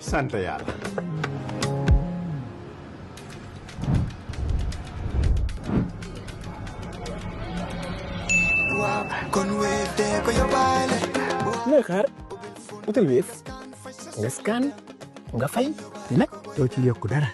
sant yàlla. looy xaar utal Wave nga scan nga fay nag doo ci yokku dara.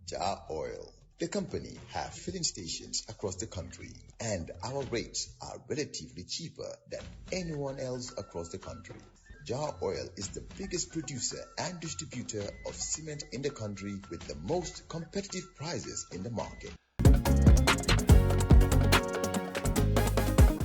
Jar Oil, the company, have filling stations across the country, and our rates are relatively cheaper than anyone else across the country. Jar Oil is the biggest producer and distributor of cement in the country with the most competitive prices in the market.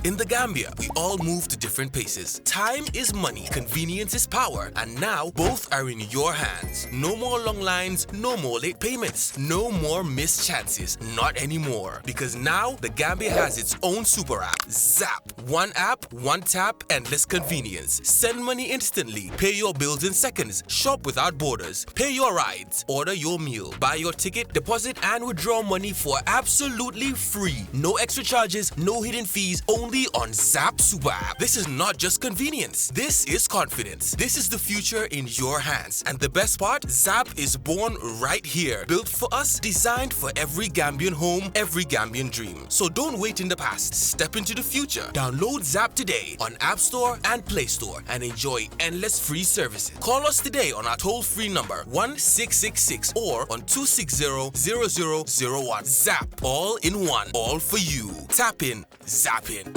In the Gambia, we all move to different paces. Time is money, convenience is power, and now both are in your hands. No more long lines, no more late payments, no more missed chances. Not anymore. Because now the Gambia has its own super app, Zap. One app, one tap, endless convenience. Send money instantly, pay your bills in seconds, shop without borders, pay your rides, order your meal, buy your ticket, deposit and withdraw money for absolutely free. No extra charges, no hidden fees, only on Zap Super App. This is not just convenience. This is confidence. This is the future in your hands. And the best part, Zap is born right here. Built for us, designed for every Gambian home, every Gambian dream. So don't wait in the past. Step into the future. Download Zap today on App Store and Play Store and enjoy endless free services. Call us today on our toll-free number 1666 or on 260-0001. Zap. All in one. All for you. Tap in. Zap in.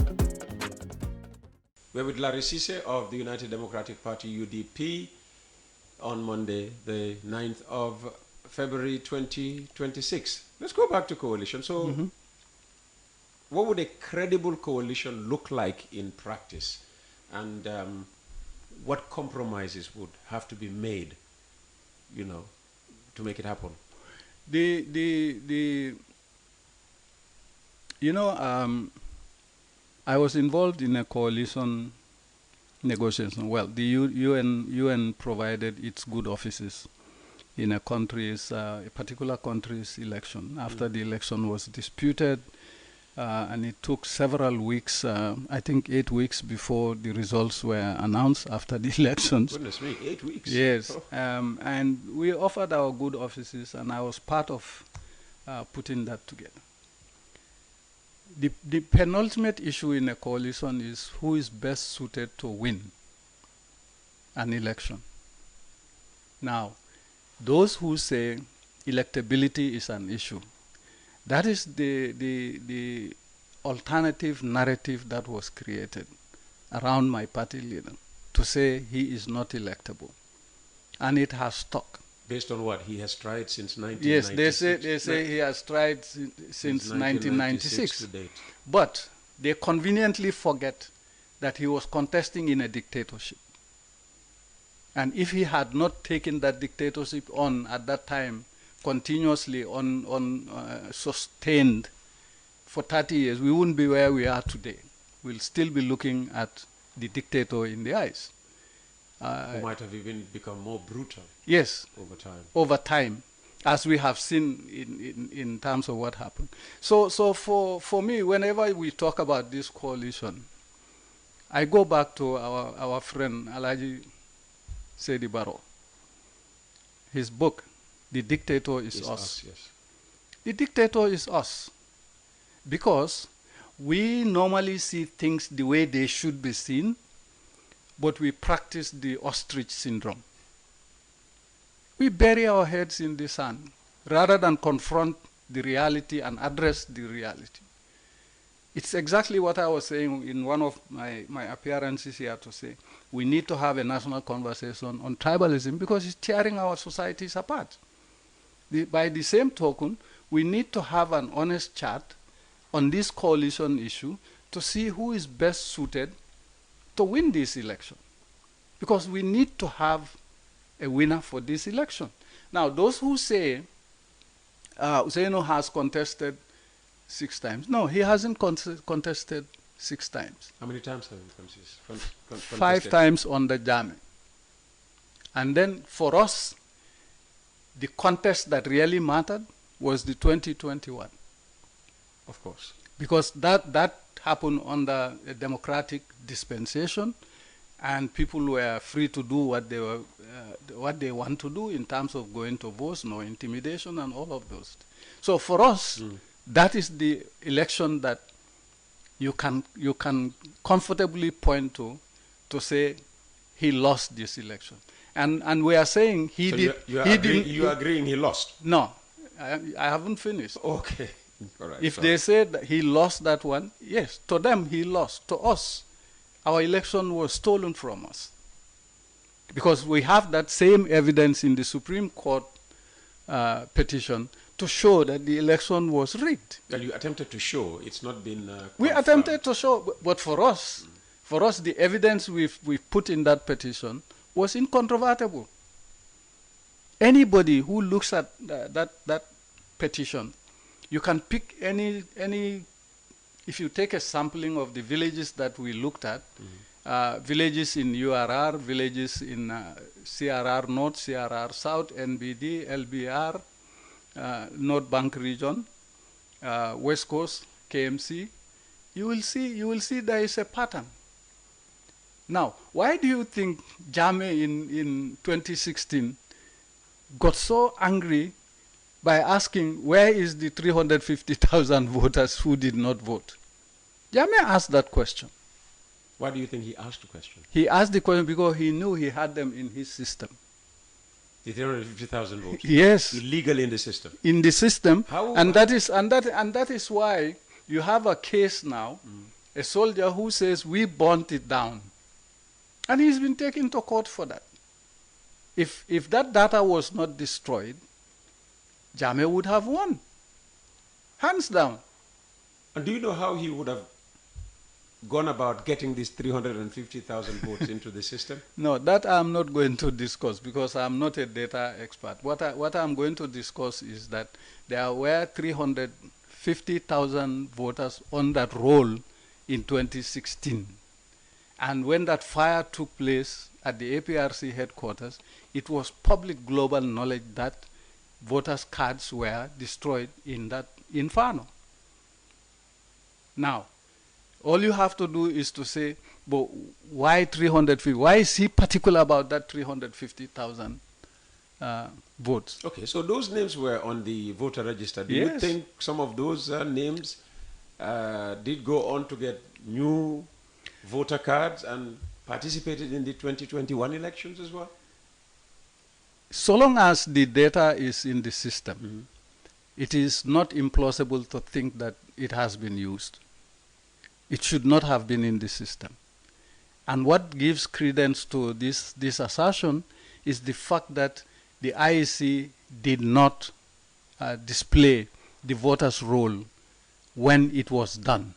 We're with Lare Sisay of the United Democratic Party, UDP, on Monday, the 9th of February 2026. Let's go back to coalition. So, what would a credible coalition look like in practice? And what compromises would have to be made, you know, to make it happen? I was involved in a coalition negotiation. Well, the UN provided its good offices in a country's, a particular country's election. After the election was disputed, and it took several weeks, I think 8 weeks before the results were announced after the elections. Goodness me, 8 weeks. Yes, Oh. and we offered our good offices, and I was part of putting that together. The penultimate issue in a coalition is who is best suited to win an election. Now, those who say electability is an issue, that is the alternative narrative that was created around my party leader, to say he is not electable. And it has stuck. Based on what? He has tried since 1996? Yes, they say he has tried since 1996. To date. But they conveniently forget that he was contesting in a dictatorship. And if he had not taken that dictatorship on at that time, continuously sustained for 30 years, we wouldn't be where we are today. We'll still be looking at the dictator in the eyes. Who might have even become more brutal. Yes. Over time. As we have seen in terms of what happened. So for me, whenever we talk about this coalition, I go back to our friend Alhaji Sedi Barrow. His book, The Dictator is Us. Yes. The dictator is us. Because we normally see things the way they should be seen, but we practice the ostrich syndrome. We bury our heads in the sand rather than confront the reality and address the reality. It's exactly what I was saying in one of my appearances here to say. We need to have a national conversation on tribalism because it's tearing our societies apart. By the same token, we need to have an honest chat on this coalition issue to see who is best suited to win this election. Because we need to have a winner for this election. Now, those who say Usaino has contested 6 times. No, he hasn't contested 6 times. How many times have you contested? 5 times on the Jame. And then for us, the contest that really mattered was the 2021. Of course. Because that happened under a democratic dispensation, and people were free to do what they want to do in terms of going to vote, no intimidation and all of those. So for us, that is the election that you can comfortably point to say he lost this election. And we are saying he so did. You are agreeing he lost? No, I haven't finished. Okay. All right, if they said that he lost that one, yes, to them he lost. To us, our election was stolen from us. Because we have that same evidence in the Supreme Court petition to show that the election was rigged. Well, you attempted to show, it's not been we attempted to show, but for us, the evidence we've put in that petition was incontrovertible. Anybody who looks at that petition, you can pick any, if you take a sampling of the villages that we looked at, villages in URR, villages in CRR North, CRR South, NBD, LBR, North Bank region, West Coast, KMC, you will see there is a pattern. Now, why do you think Jammeh in 2016 got so angry by asking where is the 350,000 voters who did not vote? Jammeh asked that question. Why do you think he asked the question? He asked the question because he knew he had them in his system. The 350,000 votes? Yes. Illegally in the system? In the system. How? And that is why you have a case now, a soldier who says we burnt it down. And he's been taken to court for that. If that data was not destroyed, Jammeh would have won. Hands down. And do you know how he would have gone about getting these 350,000 votes into the system? No, that I'm not going to discuss because I'm not a data expert. What I'm going to discuss is that there were 350,000 voters on that roll in 2016. And when that fire took place at the APRC headquarters, it was public global knowledge that voters' cards were destroyed in that inferno. Now, all you have to do is to say, but why 350? Why is he particular about that 350,000 votes? Okay, so those names were on the voter register. Do Yes. you think some of those names did go on to get new voter cards and participated in the 2021 elections as well? So long as the data is in the system, it is not implausible to think that it has been used. It should not have been in the system. And what gives credence to this assertion is the fact that the IEC did not display the voters' roll when it was done.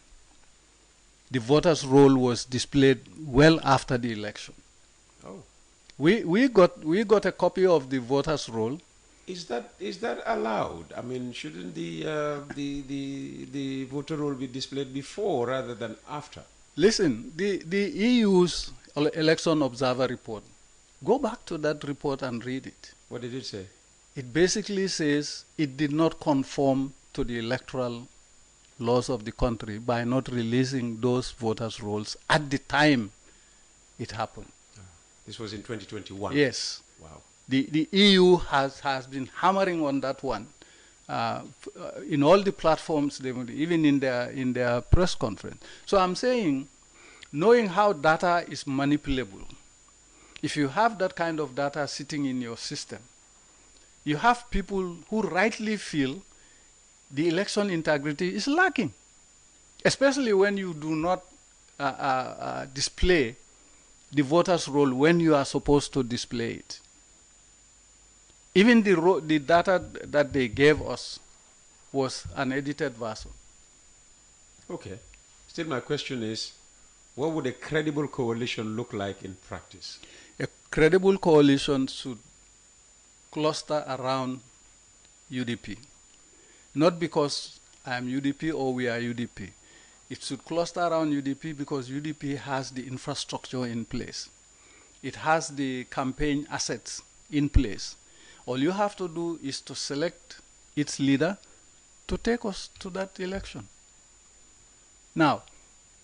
The voters' roll was displayed well after the election. Oh. We got a copy of the voters' roll. Is that allowed? I mean, shouldn't the voter roll be displayed before rather than after? Listen, the EU's election observer report, go back to that report and read it. What did it say? It basically says it did not conform to the electoral laws of the country by not releasing those voters' rolls at the time it happened. This was in 2021? Yes. Wow. The EU has been hammering on that one in all the platforms, even in their press conference. So I'm saying, knowing how data is manipulable, if you have that kind of data sitting in your system, you have people who rightly feel the election integrity is lacking, especially when you do not display the voters' roll when you are supposed to display it. Even the data that they gave us was an edited version. Okay. Still, my question is, what would a credible coalition look like in practice? A credible coalition should cluster around UDP. Not because I am UDP or we are UDP. It should cluster around UDP because UDP has the infrastructure in place. It has the campaign assets in place. All you have to do is to select its leader to take us to that election. Now,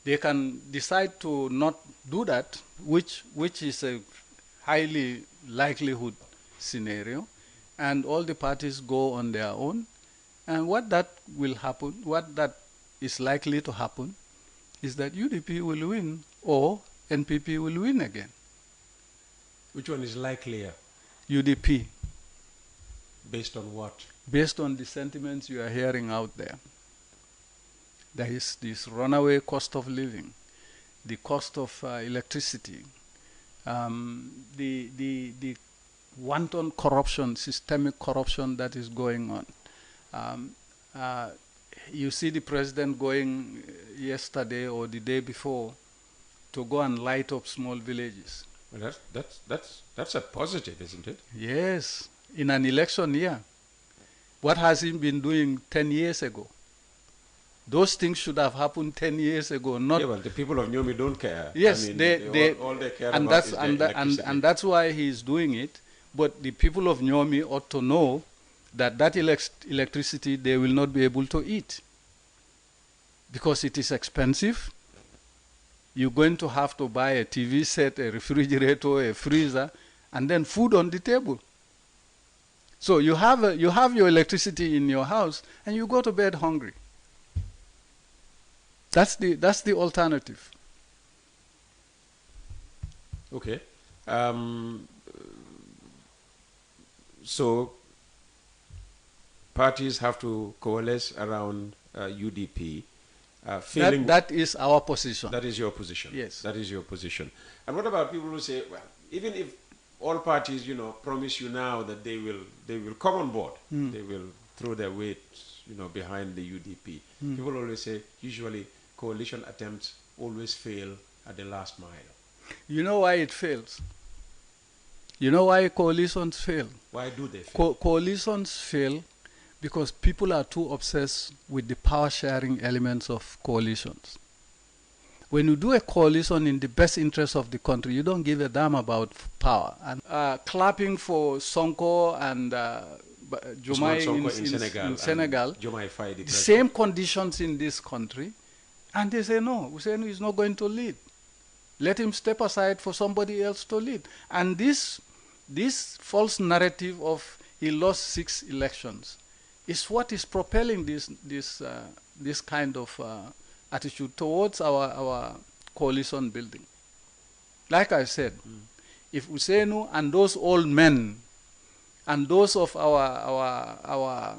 they can decide to not do that, which is a highly likelihood scenario, and all the parties go on their own. And what that will happen, what that is likely to happen, is that UDP will win or NPP will win again. Which one is likelier? UDP. Based on what? Based on the sentiments you are hearing out there. There is this runaway cost of living, the cost of electricity, the wanton corruption, systemic corruption that is going on. You see the president going yesterday or the day before to go and light up small villages. Well, that's a positive, isn't it? Yes, in an election year. What has he been doing 10 years ago? Those things should have happened 10 years ago. Not yeah, well, the people of Nyomi don't care. Yes, I mean, all they care and about that's is and that's why he's doing it. But the people of Nyomi ought to know that electricity they will not be able to eat because it is expensive. You're going to have to buy a TV set, a refrigerator, a freezer, and then food on the table. So you have your electricity in your house, and you go to bed hungry. That's the alternative. Okay. So parties have to coalesce around UDP. That is our position. That is your position. Yes. That is your position. And what about people who say, well, even if all parties, promise you now that they will come on board, they will throw their weight, behind the UDP. People always say, usually coalition attempts always fail at the last mile. You know why it fails? You know why coalitions fail? Why do they fail? Coalitions fail because people are too obsessed with the power-sharing elements of coalitions. When you do a coalition in the best interest of the country, you don't give a damn about power. And clapping for Sonko and Jomai in Senegal, the same conditions in this country, and they say, no, Hussein is not going to lead. Let him step aside for somebody else to lead. And this false narrative of he lost 6 elections is what is propelling this kind of attitude towards our coalition building. Like I said, if Usainu and those old men and those of our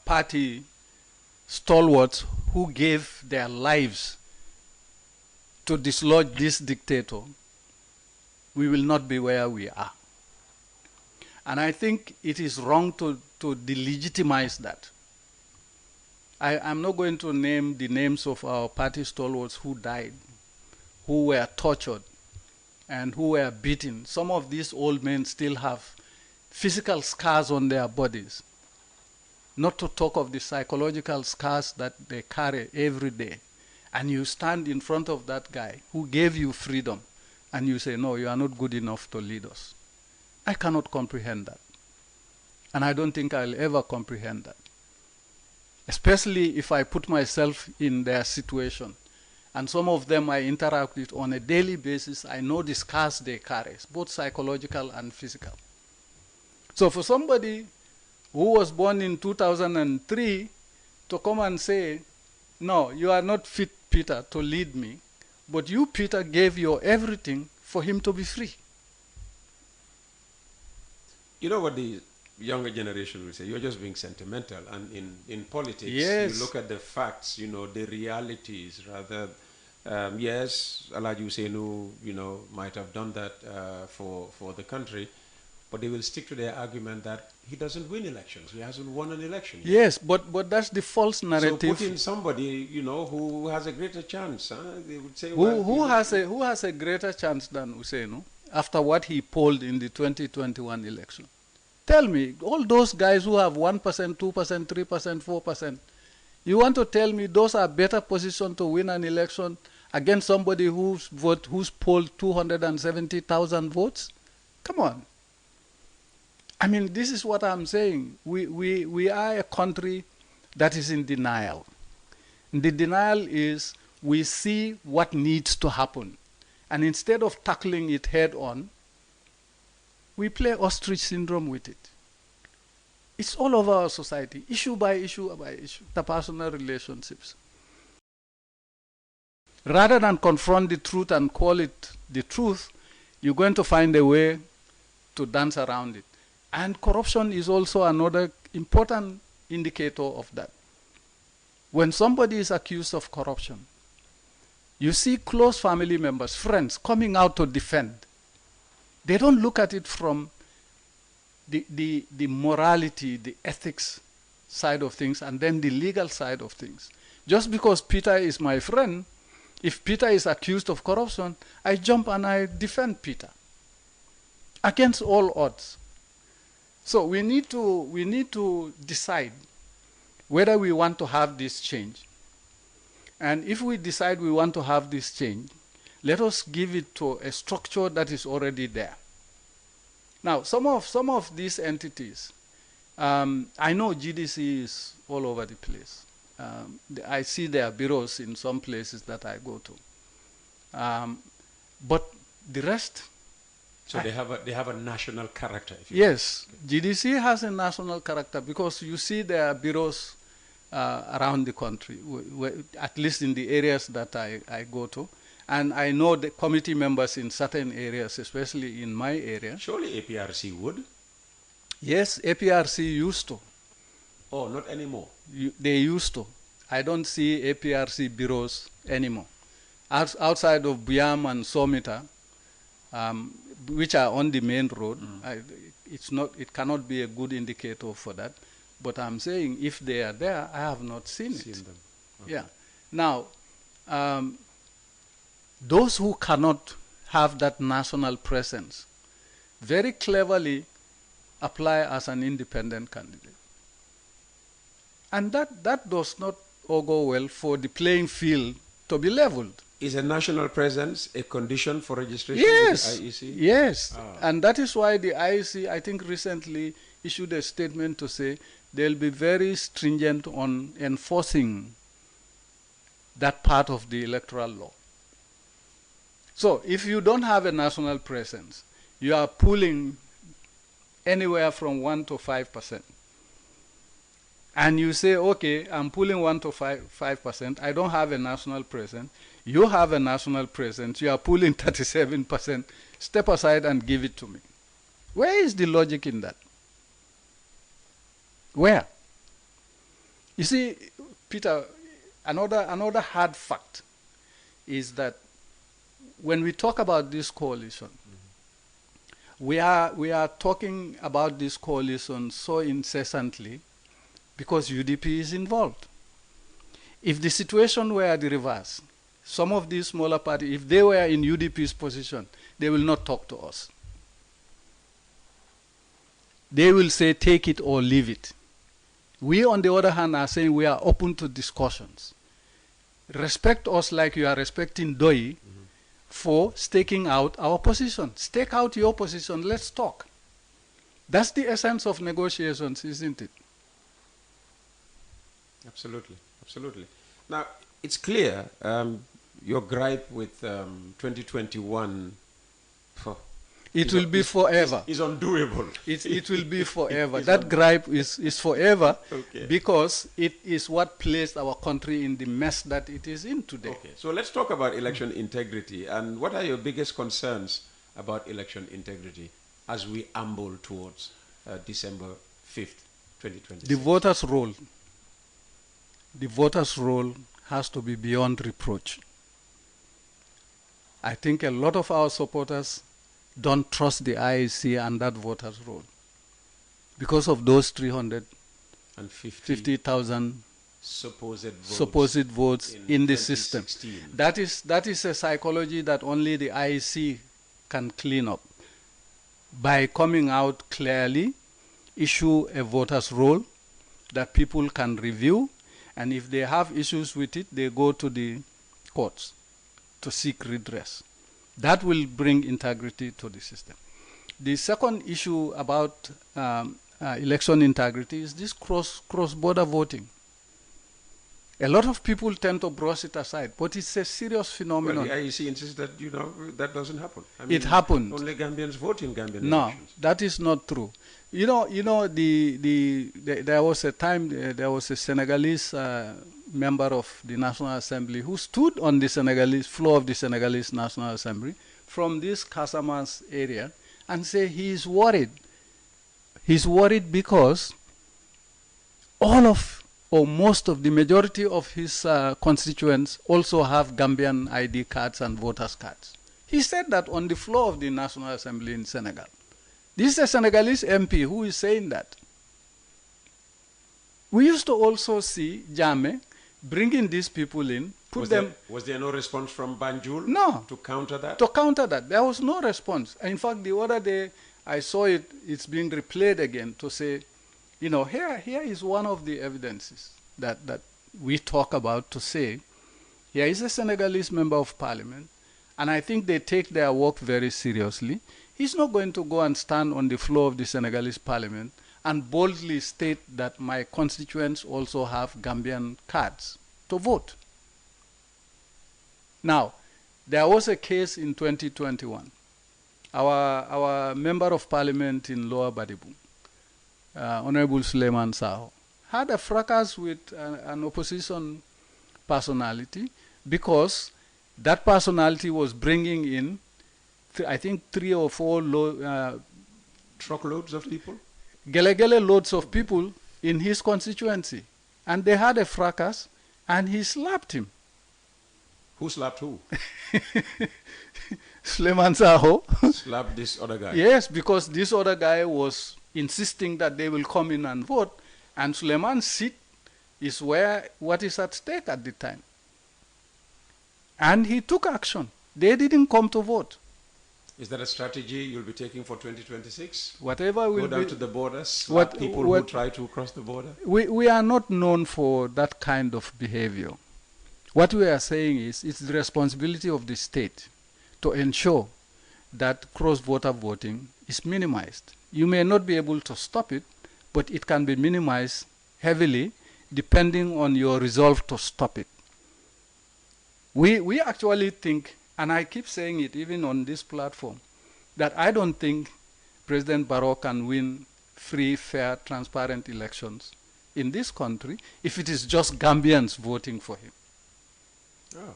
party stalwarts who gave their lives to dislodge this dictator, we will not be where we are. And I think it is wrong to delegitimize that. I'm not going to name the names of our party stalwarts who died, who were tortured, and who were beaten. Some of these old men still have physical scars on their bodies, not to talk of the psychological scars that they carry every day. And you stand in front of that guy who gave you freedom, and you say, no, you are not good enough to lead us. I cannot comprehend that. And I don't think I'll ever comprehend that. Especially if I put myself in their situation. And some of them I interact with on a daily basis. I know the scars they carry, both psychological and physical. So for somebody who was born in 2003 to come and say, no, you are not fit, Peter, to lead me, but you, Peter, gave your everything for him to be free. You know what the younger generation will say? You're just being sentimental. And in politics, yes, you look at the facts, the realities rather. Yes, Alhaji Usainu, might have done that for the country, but they will stick to their argument that he doesn't win elections. He hasn't won an election yet. Yes, but that's the false narrative. So put in somebody, who has a greater chance. They would say, who has a greater chance than Usainu after what he polled in the 2021 election? Tell me, all those guys who have 1%, 2%, 3%, 4%, you want to tell me those are better positioned to win an election against somebody who's polled 270,000 votes? Come on. I mean, this is what I'm saying. We are a country that is in denial. And the denial is we see what needs to happen. And instead of tackling it head on, we play ostrich syndrome with it. It's all over our society, issue by issue by issue, the personal relationships. Rather than confront the truth and call it the truth, you're going to find a way to dance around it. And corruption is also another important indicator of that. When somebody is accused of corruption, you see close family members, friends, coming out to defend. They don't look at it from the morality, the ethics side of things, and then the legal side of things. Just because Peter is my friend, if Peter is accused of corruption, I jump and I defend Peter against all odds. So we need to decide whether we want to have this change. And if we decide we want to have this change, let us give it to a structure that is already there. Now, some of these entities, I know GDC is all over the place. I see their bureaus in some places that I go to. But the rest... So they have a national character. If you yes, GDC has a national character because you see their bureaus around the country, at least in the areas that I go to. And I know the committee members in certain areas, especially in my area. Surely APRC would? Yes, APRC used to. Oh, not anymore? They used to. I don't see APRC bureaus anymore. Outside of Biam and Somita, which are on the main road, it cannot be a good indicator for that. But I'm saying if they are there, I have not seen it. Them. Okay. Yeah. Now, those who cannot have that national presence very cleverly apply as an independent candidate. And that does not augur well for the playing field to be leveled. Is a national presence a condition for registration yes. with the IEC? Yes. And that is why the IEC, I think, recently issued a statement to say they'll be very stringent on enforcing that part of the electoral law. So if you don't have a national presence, you are pulling anywhere from 1 to 5%. And you say, okay, I'm pulling 1 to 5%. I don't have a national presence. You have a national presence. You are pulling 37%. Step aside and give it to me. Where is the logic in that? Where? You see, Peter, another hard fact is that when we talk about this coalition, we are talking about this coalition so incessantly because UDP is involved. If the situation were the reverse, some of these smaller parties, if they were in UDP's position, they will not talk to us. They will say, take it or leave it. We, on the other hand, are saying we are open to discussions. Respect us like you are respecting Doi for staking out our position. Stake out your position, let's talk. That's the essence of negotiations, isn't it? Absolutely, absolutely. Now, it's clear your gripe with 2021 it will be forever. Is undoable. It will be forever. That gripe is forever because it is what placed our country in the mess that it is in today. Okay, so let's talk about election integrity. And what are your biggest concerns about election integrity as we amble towards December 5th, 2026? The voters' role. The voters' role has to be beyond reproach. I think a lot of our supporters don't trust the IEC and that voters' roll because of those 350,000 supposed votes in the system. That is a psychology that only the IEC can clean up by coming out clearly, issue a voters' roll that people can review, and if they have issues with it, they go to the courts to seek redress. That will bring integrity to the system. The second issue about election integrity is this cross-border voting. A lot of people tend to brush it aside, but it's a serious phenomenon. Well, the IEC insists that, you know, that doesn't happen. I mean, it happened. Only Gambians vote in Gambian No, elections. that is not true. You know, there was a time there was a Senegalese member of the National Assembly who stood on the Senegalese floor of the Senegalese National Assembly from this Casamance area and say he is worried. He's worried because all of or most of the majority of his constituents also have Gambian ID cards and voters cards. He said that on the floor of the National Assembly in Senegal. This is a Senegalese MP who is saying that. We used to also see Jammeh bringing these people in, Was there no response from Banjul? No. To counter that? To counter that. There was no response. In fact, the other day, I saw it's being replayed again to say, you know, here is one of the evidences that we talk about to say, here is a Senegalese member of parliament, and I think they take their work very seriously. He's not going to go and stand on the floor of the Senegalese parliament and boldly state that my constituents also have Gambian cards to vote. Now, there was a case in 2021. Our member of parliament in Lower Badibu, Honorable Suleiman Saho, had a fracas with an opposition personality because that personality was bringing in, I think, 3 or 4 truckloads of people? Gelegele loads of people in his constituency. And they had a fracas, and he slapped him. Who slapped who? Suleiman Saho. Slapped this other guy? Yes, because this other guy was insisting that they will come in and vote, and Suleiman's seat is what is at stake at the time. And he took action. They didn't come to vote. Is that a strategy you'll be taking for 2026? Whatever will go down be, to the border, slap people who try to cross the border? We are not known for that kind of behavior. What we are saying is it's the responsibility of the state to ensure that cross-border voting is minimized. You may not be able to stop it, but it can be minimized heavily depending on your resolve to stop it. We actually think, and I keep saying it even on this platform, that I don't think President Barrow can win free, fair, transparent elections in this country if it is just Gambians voting for him. Oh.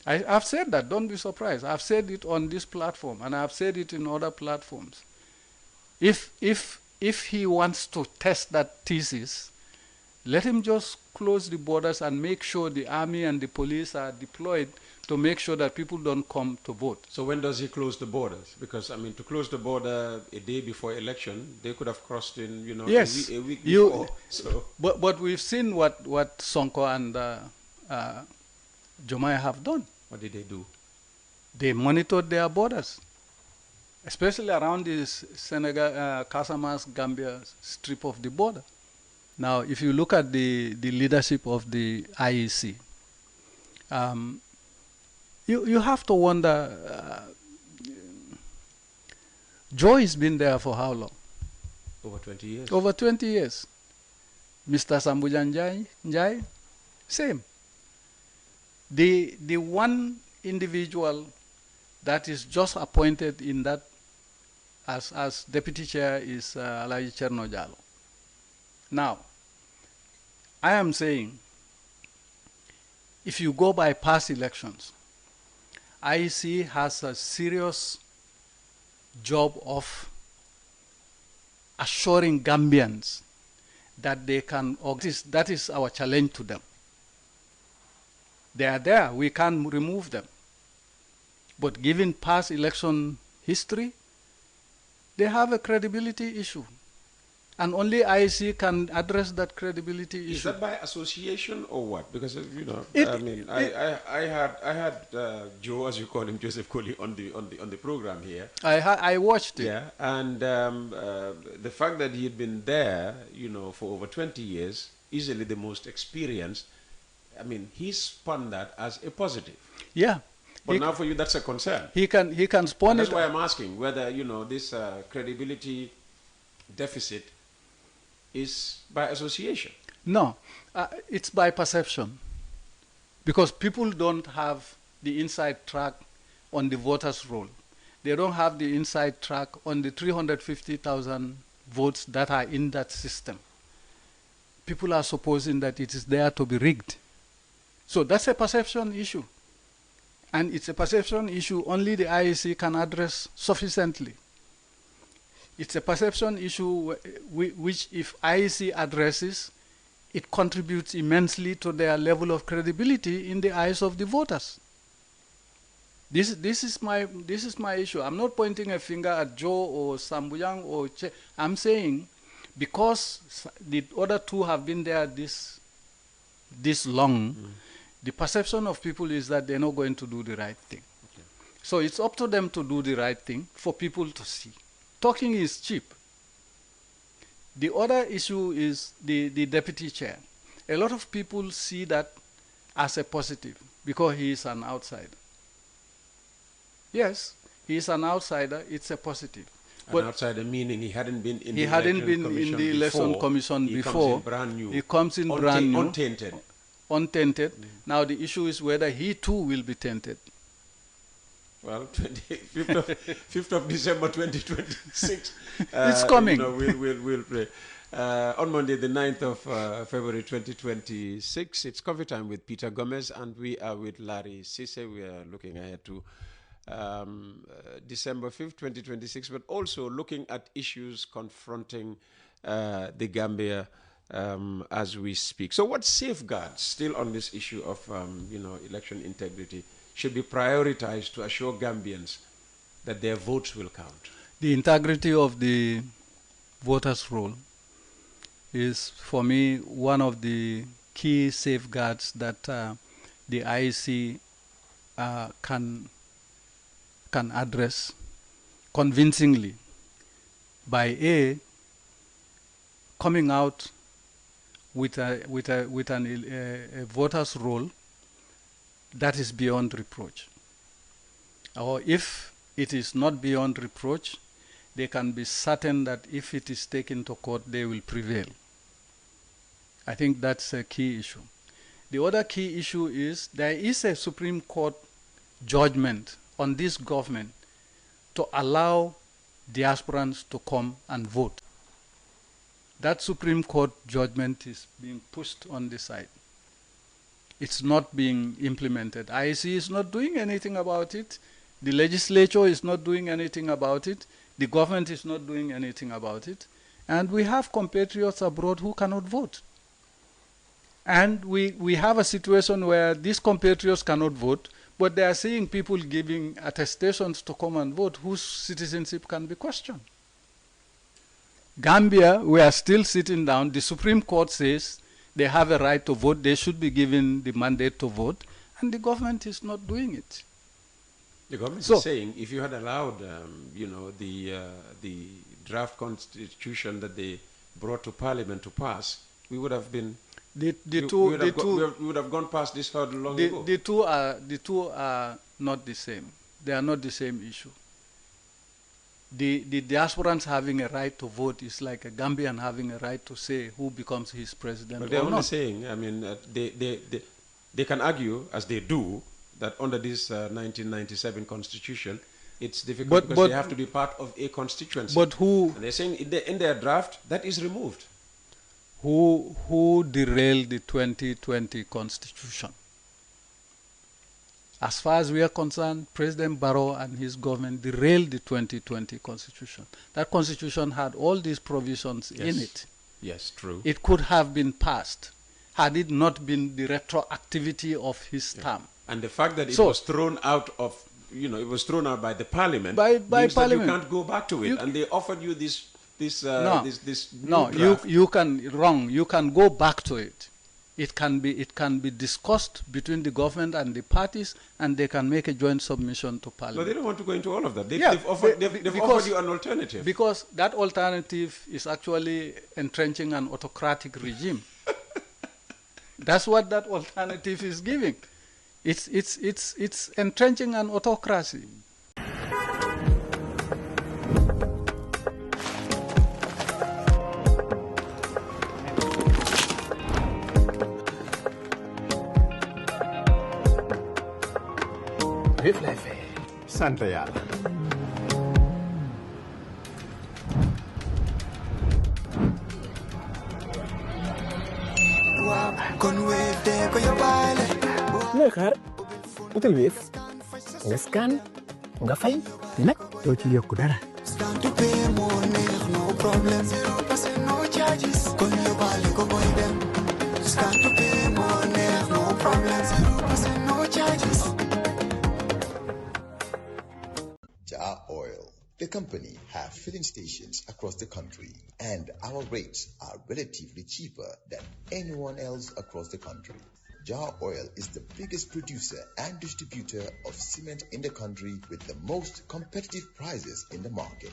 I've said that, don't be surprised. I've said it on this platform, and I've said it in other platforms. If he wants to test that thesis, let him just close the borders and make sure the army and the police are deployed to make sure that people don't come to vote. So when does he close the borders? Because, I mean, to close the border a day before election, they could have crossed in, you know, yes, a week before. So. But we've seen what Sonko and Jomai have done. What did they do? They monitored their borders, especially around this Senegal, Casamance, Gambia strip of the border. Now, if you look at the leadership of the IEC, you have to wonder, Joe has been there for how long? Over 20 years. Over 20 years. Mr. Sambuja Njai, same. The one individual that is just appointed in that as deputy chair is Alaji Cherno Jallo. Now, I am saying, if you go by past elections, IEC has a serious job of assuring Gambians that they can, that is our challenge to them. They are there, we can't remove them. But given past election history, they have a credibility issue. And only IEC can address that credibility issue. Is that by association or what? Because, you know, I had Joe, as you call him, Joseph Colley, on the program here. I watched it. Yeah, and the fact that he had been there, you know, for over 20 years, easily the most experienced. I mean, he spun that as a positive. Yeah. But now for you, that's a concern. He can spawn And it. that's why I'm asking whether, this credibility deficit is by association. No, it's by perception. Because people don't have the inside track on the voters' roll. They don't have the inside track on the 350,000 votes that are in that system. People are supposing that it is there to be rigged. So that's a perception issue. And it's a perception issue only the IEC can address sufficiently. It's a perception issue which, if IEC addresses, it contributes immensely to their level of credibility in the eyes of the voters. This is my issue. I'm not pointing a finger at Joe or Sambuyang or Che. I'm saying because the other two have been there this long, the perception of people is that they're not going to do the right thing. Okay. So it's up to them to do the right thing for people to see. Talking is cheap. The other issue is the deputy chair. A lot of people see that as a positive because he is an outsider. Yes, he is an outsider. It's a positive. An outsider meaning he hadn't been in the election commission before. He comes in brand new. He comes in brand new. Untainted. Untainted. Now the issue is whether he too will be tainted. Well, 5th of December 2026. It's coming. We'll play. On Monday, the 9th of February 2026, it's coffee time with Peter Gomez, and we are with Lare Sisay. We are looking ahead to December 5th, 2026, but also looking at issues confronting the Gambia as we speak. So what safeguards, still on this issue of election integrity, should be prioritized to assure Gambians that their votes will count? The integrity of the voters' roll is, for me, one of the key safeguards that the IEC can address convincingly by coming out with a voters' roll that is beyond reproach. Or if it is not beyond reproach, they can be certain that if it is taken to court, they will prevail. I think that's a key issue. The other key issue is there is a Supreme Court judgment on this government to allow diasporans to come and vote. That Supreme Court judgment is being pushed on the side. It's not being implemented. IEC is not doing anything about it. The legislature is not doing anything about it. The government is not doing anything about it. And we have compatriots abroad who cannot vote. And we have a situation where these compatriots cannot vote, but they are seeing people giving attestations to come and vote whose citizenship can be questioned. Gambia, we are still sitting down. The Supreme Court says they have a right to vote. They should be given the mandate to vote. And the government is not doing it. The government is saying if you had allowed, the draft constitution that they brought to Parliament to pass, we would have been. We would have gone past this hurdle long ago. The two are not the same. They are not the same issue. The diasporans having a right to vote is like a Gambian having a right to say who becomes his president. But they're only saying, I mean, they can argue, as they do, that under this 1997 constitution, it's difficult because they have to be part of a constituency. But who? And they're saying in their draft that is removed. Who derailed the 2020 constitution? As far as we are concerned, President Barrow and his government derailed the 2020 constitution. That constitution had all these provisions in it. Yes, true. It could have been passed had it not been the retroactivity of his term. And the fact that it was thrown out of, it was thrown out by the Parliament by means Parliament. That you can't go back to it. And they offered you this No, you can go back to it. It can be discussed between the government and the parties, and they can make a joint submission to Parliament. No, they don't want to go into all of that. They've offered you an alternative. Because that alternative is actually entrenching an autocratic regime. That's what that alternative is giving. It's entrenching an autocracy. yëpp lay fay. sant yàlla. looy xaar utal Wave nga scan nga fay nag doo ci yokku dara. Jar Oil, the company, have filling stations across the country, and our rates are relatively cheaper than anyone else across the country. Jar Oil is the biggest producer and distributor of cement in the country with the most competitive prices in the market.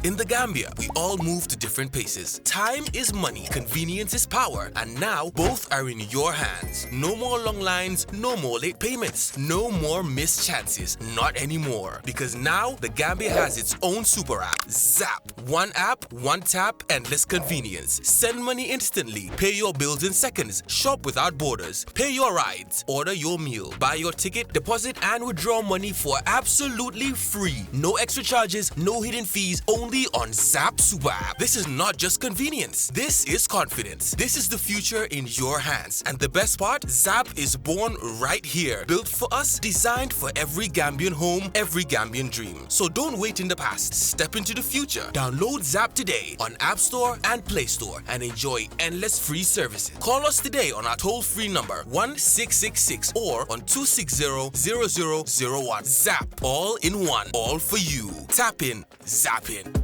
In the Gambia, we all move to different paces. Time is money, convenience is power, and now both are in your hands. No more long lines, no more late payments, no more missed chances, not anymore. Because now the Gambia has its own super app, Zap. One app, one tap, endless convenience. Send money instantly, pay your bills in seconds, shop without borders, pay your rides, order your meal, buy your ticket, deposit and withdraw money for absolutely free. No extra charges, no hidden fees, only on Zap Super App. This is not just convenience. This is confidence. This is the future in your hands. And the best part, Zap is born right here. Built for us, designed for every Gambian home, every Gambian dream. So don't wait in the past. Step into the future. Download Zap today on App Store and Play Store and enjoy endless free services. Call us today on our toll-free number 1666 or on 260-0001. Zap. All in one. All for you. Tap in. Zap in.